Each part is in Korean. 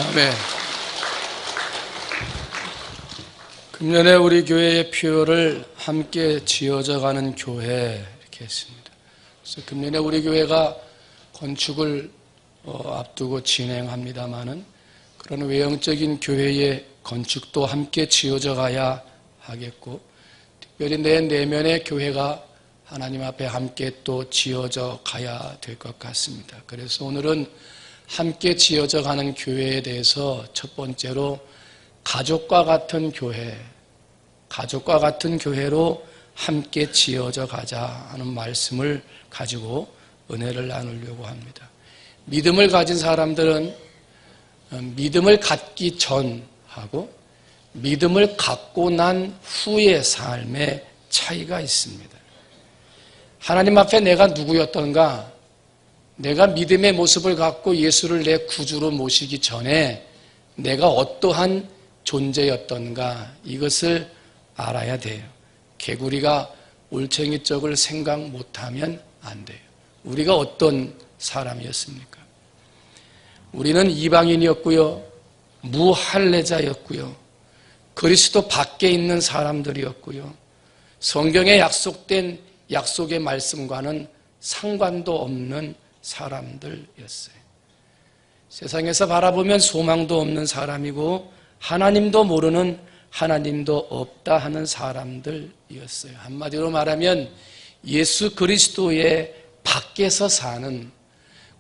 아멘. 금년에 우리 교회의 표를 함께 지어져 가는 교회 이렇게 했습니다. 그래서 금년에 우리 교회가 건축을 앞두고 진행합니다마는 그런 외형적인 교회의 건축도 함께 지어져 가야 하겠고, 특별히 내 내면의 교회가 하나님 앞에 함께 또 지어져 가야 될 것 같습니다. 그래서 오늘은 함께 지어져 가는 교회에 대해서 첫 번째로 가족과 같은 교회, 가족과 같은 교회로 함께 지어져 가자 하는 말씀을 가지고 은혜를 나누려고 합니다. 믿음을 가진 사람들은 믿음을 갖기 전하고 믿음을 갖고 난 후의 삶의 차이가 있습니다. 하나님 앞에 내가 누구였던가, 내가 믿음의 모습을 갖고 예수를 내 구주로 모시기 전에 내가 어떠한 존재였던가, 이것을 알아야 돼요. 개구리가 올챙이 쪽을 생각 못하면 안 돼요. 우리가 어떤 사람이었습니까? 우리는 이방인이었고요, 무할례자였고요, 그리스도 밖에 있는 사람들이었고요, 성경에 약속된 약속의 말씀과는 상관도 없는 사람들이었어요. 세상에서 바라보면 소망도 없는 사람이고 하나님도 모르는, 하나님도 없다 하는 사람들이었어요. 한마디로 말하면 예수 그리스도의 밖에서 사는,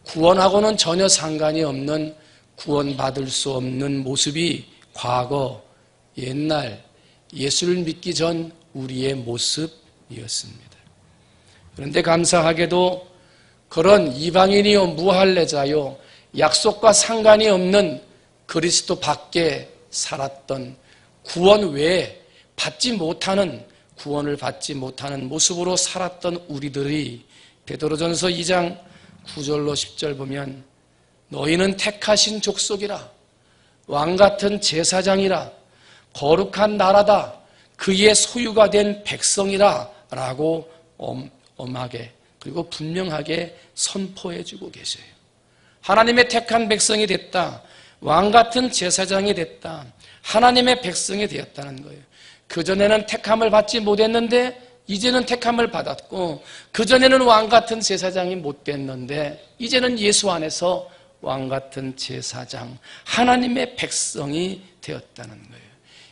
구원하고는 전혀 상관이 없는, 구원받을 수 없는 모습이 과거, 옛날 예수를 믿기 전 우리의 모습이었습니다. 그런데 감사하게도 그런 이방인이요, 무할례자요, 약속과 상관이 없는 그리스도 밖에 살았던, 구원 외에 받지 못하는, 구원을 받지 못하는 모습으로 살았던 우리들이 베드로전서 2장 9절로 10절 보면 너희는 택하신 족속이라, 왕같은 제사장이라, 거룩한 나라다, 그의 소유가 된 백성이라 라고 엄하게 그리고 분명하게 선포해주고 계세요. 하나님의 택한 백성이 됐다, 왕같은 제사장이 됐다, 하나님의 백성이 되었다는 거예요. 그전에는 택함을 받지 못했는데 이제는 택함을 받았고, 그전에는 왕같은 제사장이 못 됐는데 이제는 예수 안에서 왕같은 제사장, 하나님의 백성이 되었다는 거예요.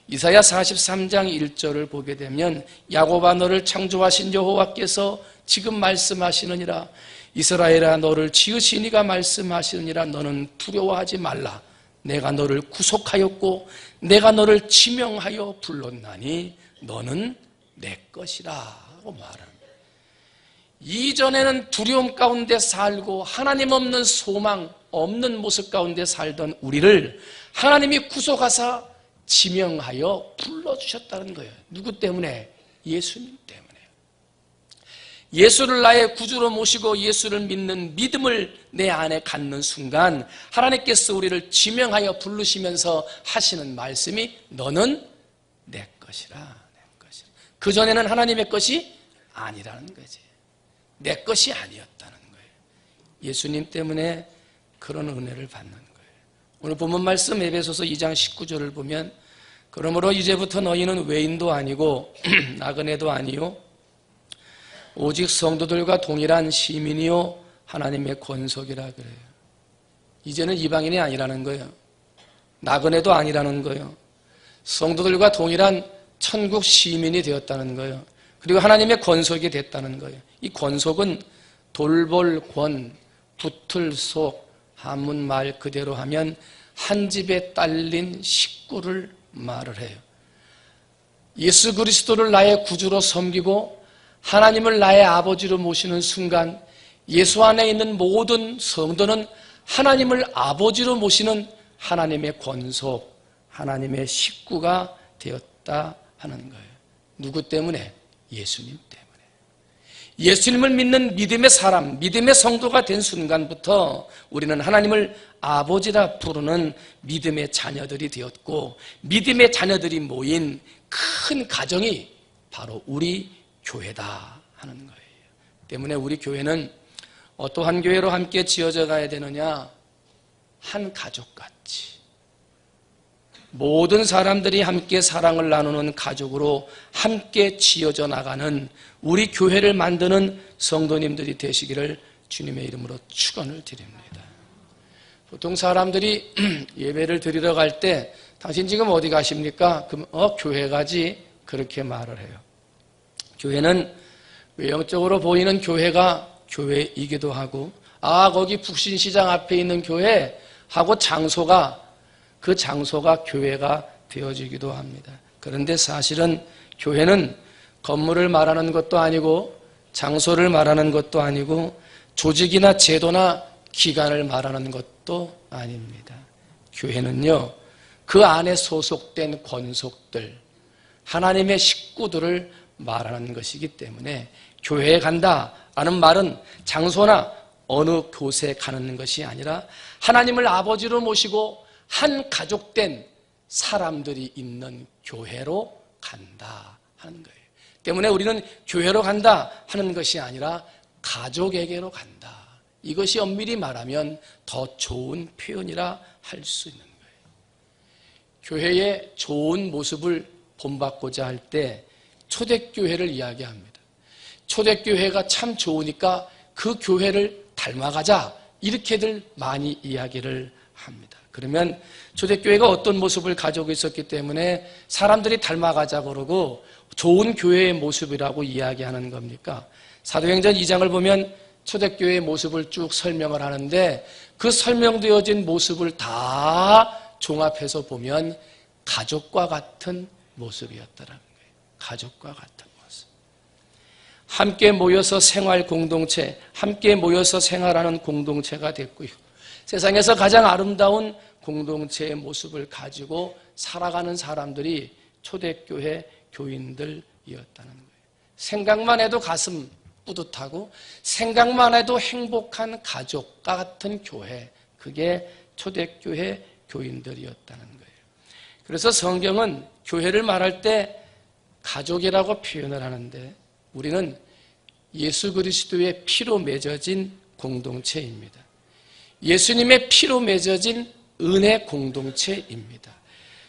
이사야 43장 1절을 보게 되면 야곱아 너를 창조하신 여호와께서 지금 말씀하시느니라, 이스라엘아 너를 지으신 이가 말씀하시느니라, 너는 두려워하지 말라, 내가 너를 구속하였고 내가 너를 지명하여 불렀나니 너는 내 것이라 하고 말합니다. 이전에는 두려움 가운데 살고 하나님 없는 소망 없는 모습 가운데 살던 우리를 하나님이 구속하사 지명하여 불러주셨다는 거예요. 누구 때문에? 예수님 때문에. 예수를 나의 구주로 모시고 예수를 믿는 믿음을 내 안에 갖는 순간 하나님께서 우리를 지명하여 부르시면서 하시는 말씀이 너는 내 것이라, 내 것이라. 그전에는 하나님의 것이 아니라는 거지. 내 것이 아니었다는 거예요. 예수님 때문에 그런 은혜를 받는 거예요. 오늘 본문 말씀 에베소서 2장 19절을 보면 그러므로 이제부터 너희는 외인도 아니고 나그네도 아니요 오직 성도들과 동일한 시민이요 하나님의 권속이라 그래요. 이제는 이방인이 아니라는 거예요. 나그네도 아니라는 거예요. 성도들과 동일한 천국 시민이 되었다는 거예요. 그리고 하나님의 권속이 됐다는 거예요. 이 권속은 돌볼 권, 붙을 속, 한문 말 그대로 하면 한 집에 딸린 식구를 말을 해요. 예수 그리스도를 나의 구주로 섬기고 하나님을 나의 아버지로 모시는 순간 예수 안에 있는 모든 성도는 하나님을 아버지로 모시는 하나님의 권속, 하나님의 식구가 되었다 하는 거예요. 누구 때문에? 예수님 때문에. 예수님을 믿는 믿음의 사람, 믿음의 성도가 된 순간부터 우리는 하나님을 아버지라 부르는 믿음의 자녀들이 되었고, 믿음의 자녀들이 모인 큰 가정이 바로 우리 교회다 하는 거예요. 때문에 우리 교회는 어떠한 교회로 함께 지어져 가야 되느냐? 한 가족같이, 모든 사람들이 함께 사랑을 나누는 가족으로 함께 지어져 나가는 우리 교회를 만드는 성도님들이 되시기를 주님의 이름으로 축원을 드립니다. 보통 사람들이 예배를 드리러 갈 때 당신 지금 어디 가십니까? 그럼 교회 가지, 그렇게 말을 해요. 교회는 외형적으로 보이는 교회가 교회이기도 하고, 거기 북신시장 앞에 있는 교회 하고 그 장소가 교회가 되어지기도 합니다. 그런데 사실은 교회는 건물을 말하는 것도 아니고 장소를 말하는 것도 아니고 조직이나 제도나 기관을 말하는 것도 아닙니다. 교회는요, 그 안에 소속된 권속들, 하나님의 식구들을 말하는 것이기 때문에 교회에 간다라는 말은 장소나 어느 곳에 가는 것이 아니라 하나님을 아버지로 모시고 한 가족된 사람들이 있는 교회로 간다 하는 거예요. 때문에 우리는 교회로 간다 하는 것이 아니라 가족에게로 간다. 이것이 엄밀히 말하면 더 좋은 표현이라 할 수 있는 거예요. 교회의 좋은 모습을 본받고자 할 때 초대교회를 이야기합니다. 초대교회가 참 좋으니까 그 교회를 닮아가자, 이렇게들 많이 이야기를 합니다. 그러면 초대교회가 어떤 모습을 가지고 있었기 때문에 사람들이 닮아가자 그러고 좋은 교회의 모습이라고 이야기하는 겁니까? 사도행전 2장을 보면 초대교회의 모습을 쭉 설명을 하는데 그 설명되어진 모습을 다 종합해서 보면 가족과 같은 모습이었다라는 거예요. 가족과 같은 모습. 함께 모여서 생활 공동체, 함께 모여서 생활하는 공동체가 됐고요. 세상에서 가장 아름다운 공동체의 모습을 가지고 살아가는 사람들이 초대교회 교인들이었다는 거예요. 생각만 해도 가슴 뿌듯하고 생각만 해도 행복한 가족과 같은 교회, 그게 초대교회 교인들이었다는 거예요. 그래서 성경은 교회를 말할 때 가족이라고 표현을 하는데 우리는 예수 그리스도의 피로 맺어진 공동체입니다. 예수님의 피로 맺어진 은혜 공동체입니다.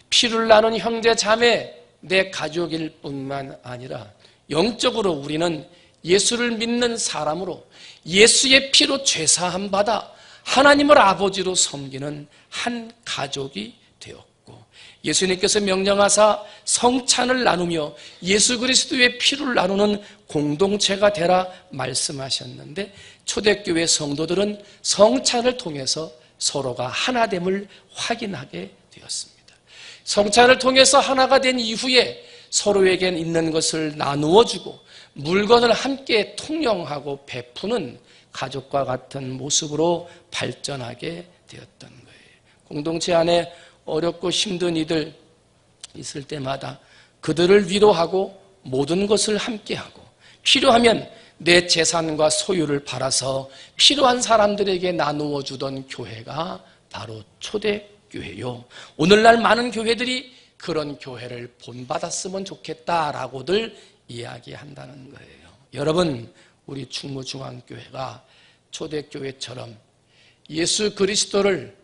피를 나눈 형제 자매, 내 가족일 뿐만 아니라 영적으로 우리는 예수를 믿는 사람으로 예수의 피로 죄사함 받아 하나님을 아버지로 섬기는 한 가족이 되었고, 예수님께서 명령하사 성찬을 나누며 예수 그리스도의 피를 나누는 공동체가 되라 말씀하셨는데 초대교회 성도들은 성찬을 통해서 서로가 하나됨을 확인하게 되었습니다. 성찬을 통해서 하나가 된 이후에 서로에게 있는 것을 나누어주고 물건을 함께 통용하고 베푸는 가족과 같은 모습으로 발전하게 되었던 거예요. 공동체 안에 어렵고 힘든 이들 있을 때마다 그들을 위로하고 모든 것을 함께하고 필요하면 내 재산과 소유를 팔아서 필요한 사람들에게 나누어 주던 교회가 바로 초대교회요. 오늘날 많은 교회들이 그런 교회를 본받았으면 좋겠다라고들 이야기한다는 거예요. 여러분, 우리 충무중앙교회가 초대교회처럼 예수 그리스도를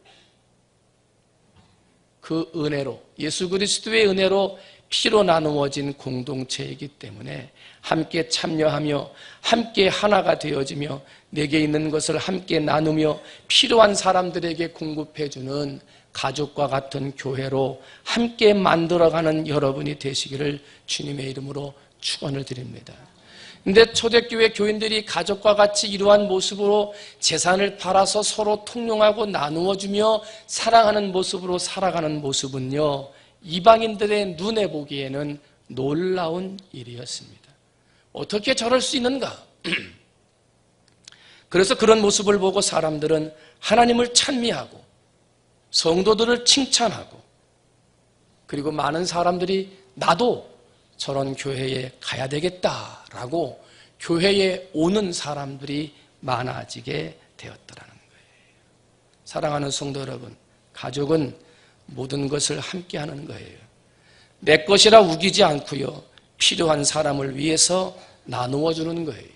그 은혜로, 예수 그리스도의 은혜로 피로 나누어진 공동체이기 때문에 함께 참여하며 함께 하나가 되어지며 내게 있는 것을 함께 나누며 필요한 사람들에게 공급해주는 가족과 같은 교회로 함께 만들어가는 여러분이 되시기를 주님의 이름으로 축원을 드립니다. 근데 초대교회 교인들이 가족과 같이 이러한 모습으로 재산을 팔아서 서로 통용하고 나누어주며 사랑하는 모습으로 살아가는 모습은요, 이방인들의 눈에 보기에는 놀라운 일이었습니다. 어떻게 저럴 수 있는가? 그래서 그런 모습을 보고 사람들은 하나님을 찬미하고 성도들을 칭찬하고, 그리고 많은 사람들이 나도 저런 교회에 가야 되겠다라고 교회에 오는 사람들이 많아지게 되었더라는 거예요. 사랑하는 성도 여러분, 가족은 모든 것을 함께 하는 거예요. 내 것이라 우기지 않고요, 필요한 사람을 위해서 나누어 주는 거예요.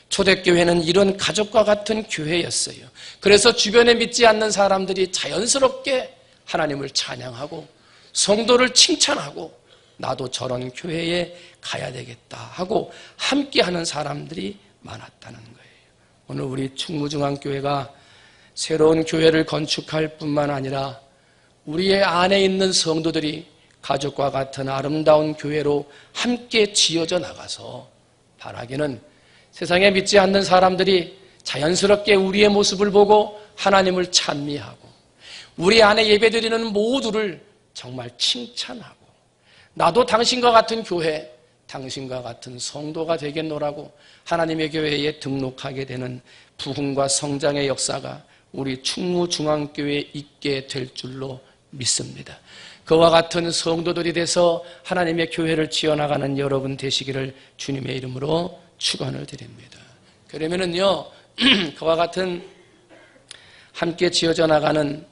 초대교회는 이런 가족과 같은 교회였어요. 그래서 주변에 믿지 않는 사람들이 자연스럽게 하나님을 찬양하고 성도를 칭찬하고 나도 저런 교회에 가야 되겠다 하고 함께하는 사람들이 많았다는 거예요. 오늘 우리 충무중앙교회가 새로운 교회를 건축할 뿐만 아니라 우리의 안에 있는 성도들이 가족과 같은 아름다운 교회로 함께 지어져 나가서 바라기는 세상에 믿지 않는 사람들이 자연스럽게 우리의 모습을 보고 하나님을 찬미하고 우리 안에 예배드리는 모두를 정말 칭찬하고 나도 당신과 같은 교회, 당신과 같은 성도가 되겠노라고 하나님의 교회에 등록하게 되는 부흥과 성장의 역사가 우리 충무중앙교회에 있게 될 줄로 믿습니다. 그와 같은 성도들이 돼서 하나님의 교회를 지어나가는 여러분 되시기를 주님의 이름으로 축원을 드립니다. 그러면은요, 그와 같은 함께 지어져 나가는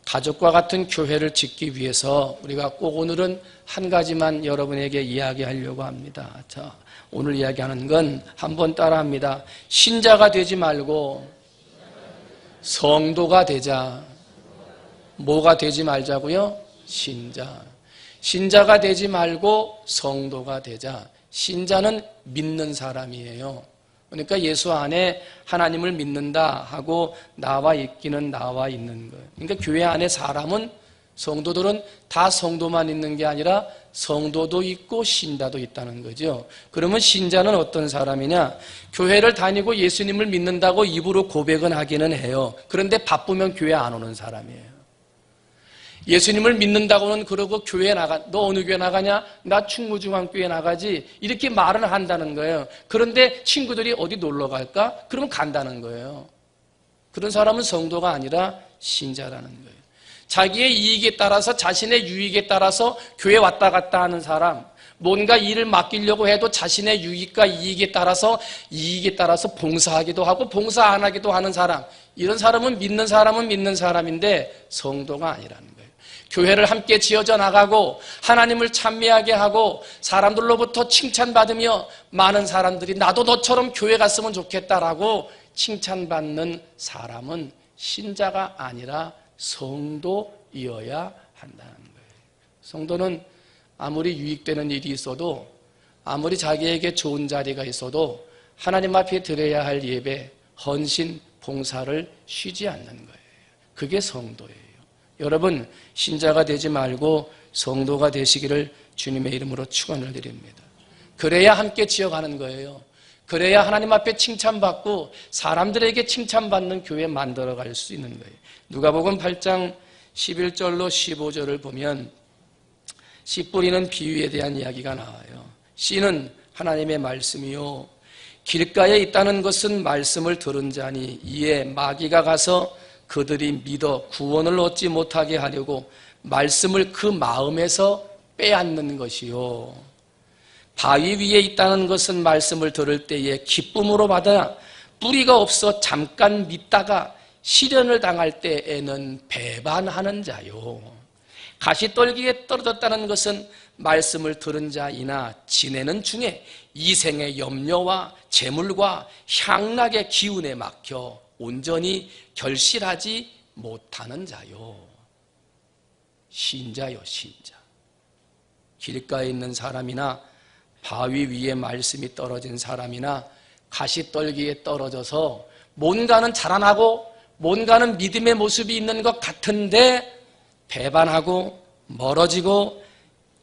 가족과 같은 교회를 짓기 위해서 우리가 꼭 오늘은 한 가지만 여러분에게 이야기하려고 합니다. 자, 오늘 이야기하는 건 한번 따라합니다. 신자가 되지 말고 성도가 되자. 뭐가 되지 말자고요? 신자. 신자가 되지 말고 성도가 되자. 신자는 믿는 사람이에요. 그러니까 예수 안에 하나님을 믿는다 하고 나와 있기는 나와 있는 거예요. 그러니까 교회 안에 사람은 성도들은 다 성도만 있는 게 아니라 성도도 있고 신자도 있다는 거죠. 그러면 신자는 어떤 사람이냐? 교회를 다니고 예수님을 믿는다고 입으로 고백은 하기는 해요. 그런데 바쁘면 교회 안 오는 사람이에요. 예수님을 믿는다고는 그러고 교회에 나가, 너 어느 교회 나가냐? 나 충무중앙교회 나가지. 이렇게 말은 한다는 거예요. 그런데 친구들이 어디 놀러 갈까? 그러면 간다는 거예요. 그런 사람은 성도가 아니라 신자라는 거예요. 자기의 이익에 따라서 자신의 유익에 따라서 교회 왔다 갔다 하는 사람, 뭔가 일을 맡기려고 해도 자신의 유익과 이익에 따라서 봉사하기도 하고 봉사 안 하기도 하는 사람, 이런 사람은 믿는 사람인데 성도가 아니라는 거예요. 교회를 함께 지어져 나가고 하나님을 찬미하게 하고 사람들로부터 칭찬받으며 많은 사람들이 나도 너처럼 교회 갔으면 좋겠다라고 칭찬받는 사람은 신자가 아니라 성도이어야 한다는 거예요. 성도는 아무리 유익되는 일이 있어도 아무리 자기에게 좋은 자리가 있어도 하나님 앞에 드려야 할 예배, 헌신, 봉사를 쉬지 않는 거예요. 그게 성도예요. 여러분, 신자가 되지 말고 성도가 되시기를 주님의 이름으로 축원을 드립니다. 그래야 함께 지어가는 거예요. 그래야 하나님 앞에 칭찬받고 사람들에게 칭찬받는 교회 만들어갈 수 있는 거예요. 누가복음 8장 11절로 15절을 보면 씨 뿌리는 비유에 대한 이야기가 나와요. 씨는 하나님의 말씀이요 길가에 있다는 것은 말씀을 들은 자니 이에 마귀가 가서 그들이 믿어 구원을 얻지 못하게 하려고 말씀을 그 마음에서 빼앗는 것이요. 바위 위에 있다는 것은 말씀을 들을 때에 기쁨으로 받아 뿌리가 없어 잠깐 믿다가 시련을 당할 때에는 배반하는 자요. 가시떨기에 떨어졌다는 것은 말씀을 들은 자이나 지내는 중에 이생의 염려와 재물과 향락의 기운에 막혀 온전히 결실하지 못하는 자요. 신자요, 신자. 길가에 있는 사람이나 바위 위에 말씀이 떨어진 사람이나 가시떨기에 떨어져서 뭔가는 자라나고 뭔가는 믿음의 모습이 있는 것 같은데 배반하고 멀어지고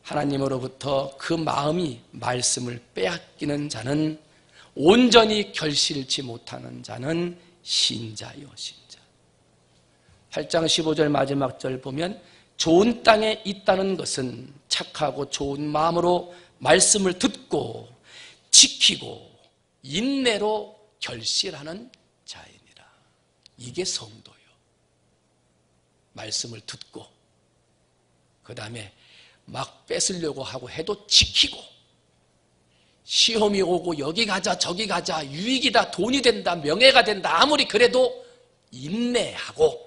하나님으로부터 그 마음이 말씀을 빼앗기는 자는 온전히 결실치 못하는 자는 신자요, 신자. 8장 15절 마지막 절 보면 좋은 땅에 있다는 것은 착하고 좋은 마음으로 말씀을 듣고 지키고 인내로 결실하는 자이니라. 이게 성도요. 말씀을 듣고 그 다음에 막 뺏으려고 하고 해도 지키고 시험이 오고 여기 가자 저기 가자 유익이다 돈이 된다 명예가 된다 아무리 그래도 인내하고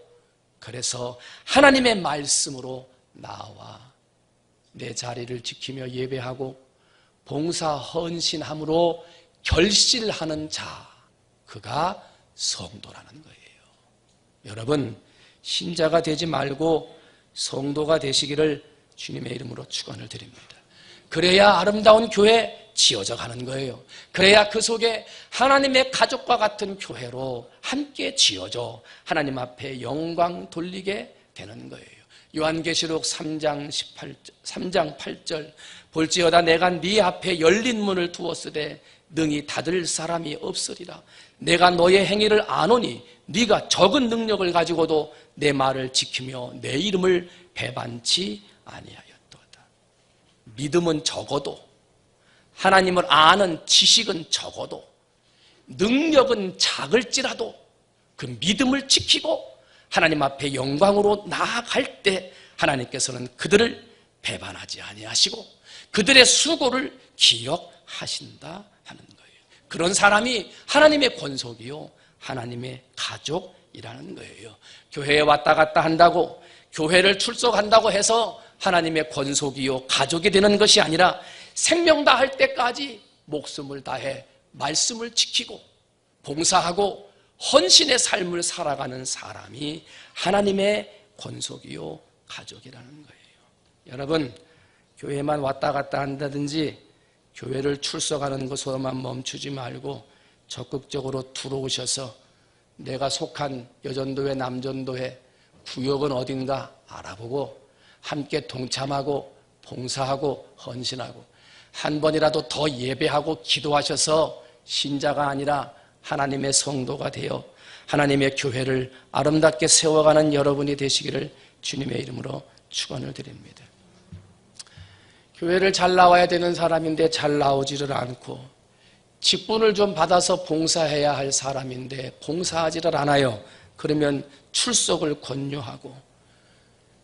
그래서 하나님의 말씀으로 나와 내 자리를 지키며 예배하고 봉사 헌신함으로 결실하는 자 그가 성도라는 거예요. 여러분 신자가 되지 말고 성도가 되시기를 주님의 이름으로 축원을 드립니다. 그래야 아름다운 교회 지어져 가는 거예요. 그래야 그 속에 하나님의 가족과 같은 교회로 함께 지어져 하나님 앞에 영광 돌리게 되는 거예요. 요한계시록 3장 8절 볼지어다 내가 네 앞에 열린 문을 두었으되 능히 닫을 사람이 없으리라. 내가 너의 행위를 아노니 네가 적은 능력을 가지고도 내 말을 지키며 내 이름을 배반치 아니하였도다. 믿음은 적어도, 하나님을 아는 지식은 적어도, 능력은 작을지라도 그 믿음을 지키고 하나님 앞에 영광으로 나아갈 때 하나님께서는 그들을 배반하지 아니하시고 그들의 수고를 기억하신다 하는 거예요. 그런 사람이 하나님의 권속이요, 하나님의 가족이라는 거예요. 교회에 왔다 갔다 한다고, 교회를 출석한다고 해서 하나님의 권속이요, 가족이 되는 것이 아니라 생명 다할 때까지 목숨을 다해 말씀을 지키고 봉사하고 헌신의 삶을 살아가는 사람이 하나님의 권속이요, 가족이라는 거예요. 여러분, 교회만 왔다 갔다 한다든지 교회를 출석하는 것으로만 멈추지 말고 적극적으로 들어오셔서 내가 속한 여전도회, 남전도회, 구역은 어딘가 알아보고 함께 동참하고 봉사하고 헌신하고 한 번이라도 더 예배하고 기도하셔서 신자가 아니라 하나님의 성도가 되어 하나님의 교회를 아름답게 세워가는 여러분이 되시기를 주님의 이름으로 축원을 드립니다. 교회를 잘 나와야 되는 사람인데 잘 나오지를 않고, 직분을 좀 받아서 봉사해야 할 사람인데 봉사하지를 않아요. 그러면 출석을 권유하고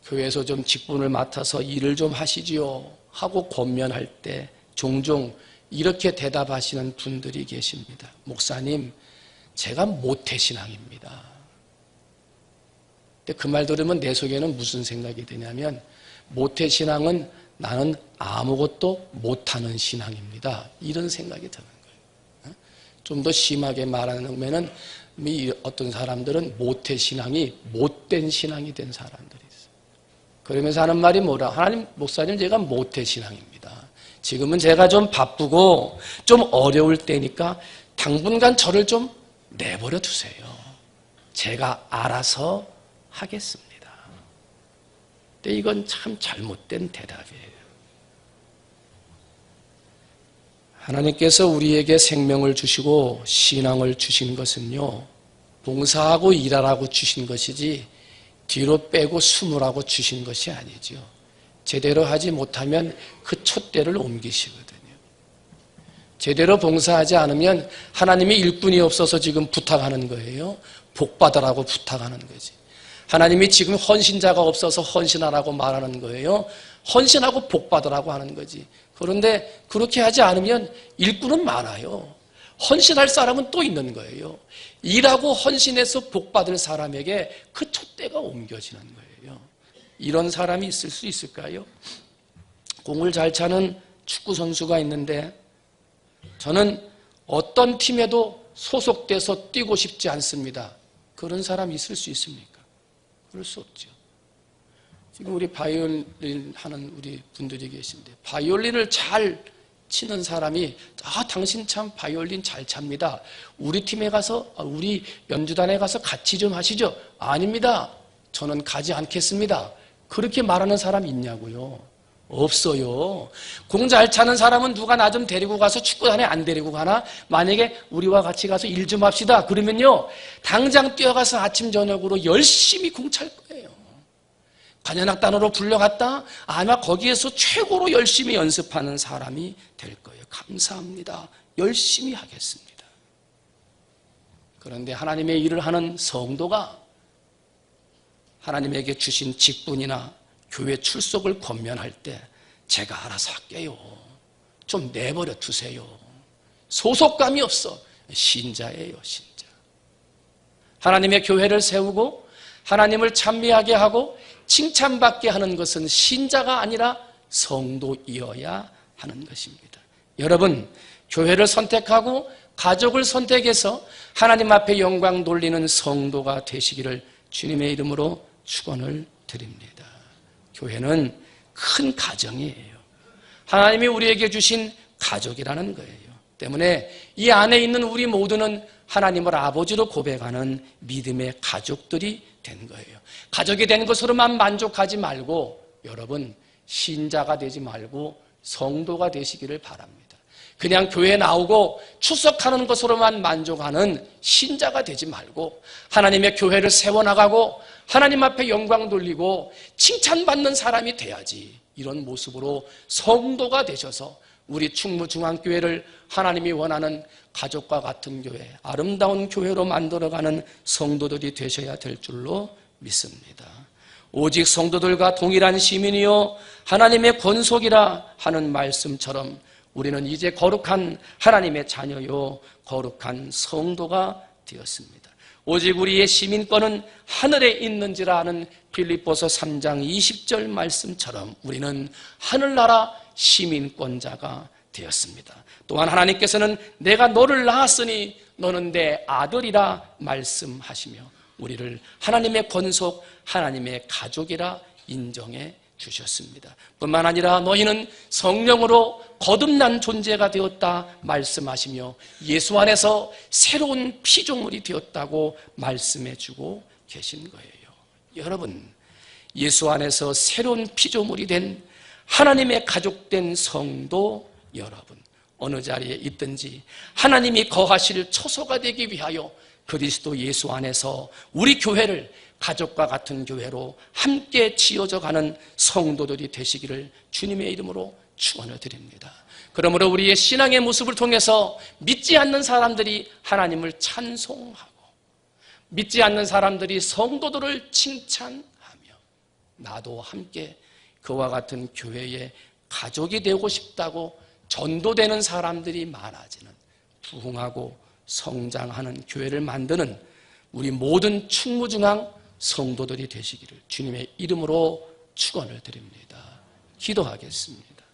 교회에서 좀 직분을 맡아서 일을 좀 하시지요 하고 권면할 때 종종 이렇게 대답하시는 분들이 계십니다. 목사님, 제가 모태신앙입니다. 근데 그 말 들으면 내 속에는 무슨 생각이 드냐면, 모태신앙은 나는 아무것도 못하는 신앙입니다, 이런 생각이 드는 거예요. 좀 더 심하게 말하면 어떤 사람들은 모태신앙이 못된 신앙이 된 사람들이 있어요. 그러면서 하는 말이 뭐라? 하나님, 목사님, 제가 모태신앙입니다. 지금은 제가 좀 바쁘고 좀 어려울 때니까 당분간 저를 좀 내버려 두세요. 제가 알아서 하겠습니다. 근데 이건 참 잘못된 대답이에요. 하나님께서 우리에게 생명을 주시고 신앙을 주신 것은요, 봉사하고 일하라고 주신 것이지 뒤로 빼고 숨으라고 주신 것이 아니죠. 제대로 하지 못하면 그 촛대를 옮기시거든요. 제대로 봉사하지 않으면 하나님이 일꾼이 없어서 지금 부탁하는 거예요. 복받으라고 부탁하는 거지. 하나님이 지금 헌신자가 없어서 헌신하라고 말하는 거예요. 헌신하고 복받으라고 하는 거지. 그런데 그렇게 하지 않으면 일꾼은 많아요. 헌신할 사람은 또 있는 거예요. 일하고 헌신해서 복받을 사람에게 그 촛대가 옮겨지는 거예요. 이런 사람이 있을 수 있을까요? 공을 잘 차는 축구 선수가 있는데 저는 어떤 팀에도 소속돼서 뛰고 싶지 않습니다. 그런 사람이 있을 수 있습니까? 그럴 수 없죠. 지금 우리 바이올린 하는 우리 분들이 계신데 바이올린을 잘 치는 사람이 당신 참 바이올린 잘 찹니다. 우리 팀에 가서 우리 연주단에 가서 같이 좀 하시죠. 아닙니다. 저는 가지 않겠습니다. 그렇게 말하는 사람 있냐고요? 없어요. 공 잘 차는 사람은 누가 나 좀 데리고 가서 축구단에 안 데리고 가나? 만약에 우리와 같이 가서 일 좀 합시다. 그러면요, 당장 뛰어가서 아침 저녁으로 열심히 공 찰 거예요. 관현악단으로 불려갔다? 아마 거기에서 최고로 열심히 연습하는 사람이 될 거예요. 감사합니다. 열심히 하겠습니다. 그런데 하나님의 일을 하는 성도가 하나님에게 주신 직분이나 교회 출석을 권면할 때 제가 알아서 할게요. 좀 내버려 두세요. 소속감이 없어. 신자예요, 신자. 하나님의 교회를 세우고 하나님을 찬미하게 하고 칭찬받게 하는 것은 신자가 아니라 성도이어야 하는 것입니다. 여러분, 교회를 선택하고 가족을 선택해서 하나님 앞에 영광 돌리는 성도가 되시기를 주님의 이름으로 축원을 드립니다. 교회는 큰 가정이에요. 하나님이 우리에게 주신 가족이라는 거예요. 때문에 이 안에 있는 우리 모두는 하나님을 아버지로 고백하는 믿음의 가족들이 된 거예요. 가족이 된 것으로만 만족하지 말고 여러분 신자가 되지 말고 성도가 되시기를 바랍니다. 그냥 교회 나오고 출석하는 것으로만 만족하는 신자가 되지 말고 하나님의 교회를 세워나가고 하나님 앞에 영광 돌리고 칭찬받는 사람이 돼야지. 이런 모습으로 성도가 되셔서 우리 충무중앙교회를 하나님이 원하는 가족과 같은 교회, 아름다운 교회로 만들어가는 성도들이 되셔야 될 줄로 믿습니다. 오직 성도들과 동일한 시민이요 하나님의 권속이라 하는 말씀처럼 우리는 이제 거룩한 하나님의 자녀요 거룩한 성도가 되었습니다. 오직 우리의 시민권은 하늘에 있는지라 하는 빌립보서 3장 20절 말씀처럼 우리는 하늘나라 시민권자가 되었습니다. 또한 하나님께서는 내가 너를 낳았으니 너는 내 아들이라 말씀하시며 우리를 하나님의 권속, 하나님의 가족이라 인정해 주셨습니다. 뿐만 아니라 너희는 성령으로 거듭난 존재가 되었다 말씀하시며 예수 안에서 새로운 피조물이 되었다고 말씀해 주고 계신 거예요. 여러분, 예수 안에서 새로운 피조물이 된 하나님의 가족된 성도 여러분, 어느 자리에 있든지 하나님이 거하실 처소가 되기 위하여 그리스도 예수 안에서 우리 교회를 가족과 같은 교회로 함께 지어져 가는 성도들이 되시기를 주님의 이름으로 축원을 드립니다. 그러므로 우리의 신앙의 모습을 통해서 믿지 않는 사람들이 하나님을 찬송하고 믿지 않는 사람들이 성도들을 칭찬하며 나도 함께 그와 같은 교회의 가족이 되고 싶다고 전도되는 사람들이 많아지는 부흥하고 성장하는 교회를 만드는 우리 모든 충무중앙 성도들이 되시기를 주님의 이름으로 축원을 드립니다. 기도하겠습니다.